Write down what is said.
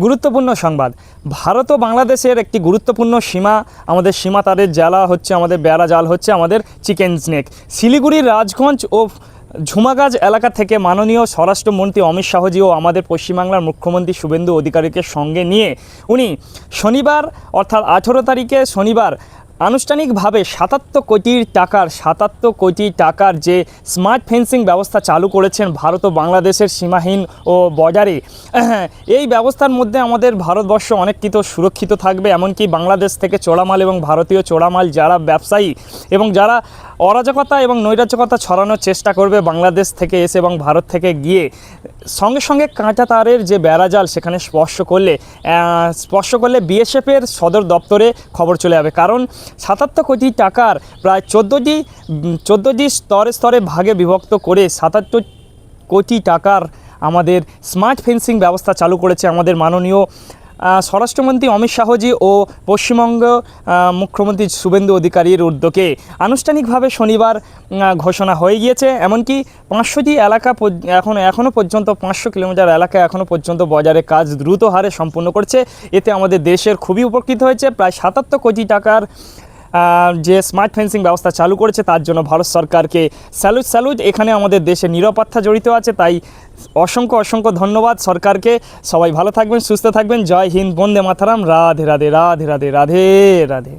গুরুত্বপূর্ণ সংবাদ। ভারত ও বাংলাদেশের একটি গুরুত্বপূর্ণ সীমা, আমাদের সীমা তারের জ্বালা হচ্ছে, আমাদের বেড়া জাল হচ্ছে আমাদের চিকেন স্নেক। শিলিগুড়ির রাজগঞ্জ ও ঝুমাগাজ এলাকা থেকে মাননীয় স্বরাষ্ট্রমন্ত্রী অমিত শাহজিও আমাদের পশ্চিমবাংলার মুখ্যমন্ত্রী শুভেন্দু অধিকারীকে সঙ্গে নিয়ে উনি শনিবার অর্থাৎ 18 তারিখে শনিবার আনুষ্ঠানিকভাবে 77 কোটি টাকার যে স্মার্ট ফেন্সিং ব্যবস্থা চালু করেছেন ভারত ও বাংলাদেশের সীমাহীন ও বর্ডারে। এই ব্যবস্থার মধ্যে আমাদের ভারতবর্ষ অনেক কিছু সুরক্ষিত থাকবে, এমনকি বাংলাদেশ থেকে চোরামাল এবং ভারতীয় চোরামাল যারা ব্যবসায়ী এবং যারা অরাজকতা এবং নৈরাজ্যকতা ছড়ানোর চেষ্টা করবে বাংলাদেশ থেকে এসে এবং ভারত থেকে গিয়ে, সঙ্গে সঙ্গে কাঁটা তারের যে বেড়াজাল সেখানে স্পর্শ করলে বিএসএফের সদর দপ্তরে খবর চলে যাবে। কারণ 77 কোটি টাকার প্রায় 14টি স্তরে স্তরে ভাগে বিভক্ত করে 77 কোটি টাকার আমাদের স্মার্ট ফেন্সিং ব্যবস্থা চালু করেছে আমাদের মাননীয় স্বরাষ্ট্রমন্ত্রী অমিত শাহজি ও পশ্চিমবঙ্গ মুখ্যমন্ত্রী শুভেন্দু অধিকারীর উদ্যোগে আনুষ্ঠানিকভাবে শনিবার ঘোষণা হয়ে গিয়েছে। এমনকি 500টি এলাকা এখনও পর্যন্ত 500 কিলোমিটার এলাকা এখনও পর্যন্ত বাজারে কাজ দ্রুত হারে সম্পূর্ণ করছে। এতে আমাদের দেশের খুবই উপকৃত হয়েছে। প্রায় 77 কোটি টাকার যে স্মার্ট ফেন্সিং ব্যবস্থা চালু করেছে তার জন্য ভারত সরকারকে স্যালুট। এখানে আমাদের দেশের নিরাপত্তা জড়িত আছে, তাই অসংখ্য ধন্যবাদ সরকারকে। সবাই ভালো থাকবেন, সুস্থ থাকবেন। জয় হিন্দ, বন্দে মাতরম, রাধে রাধে রাধে রাধে রাধে রাধে।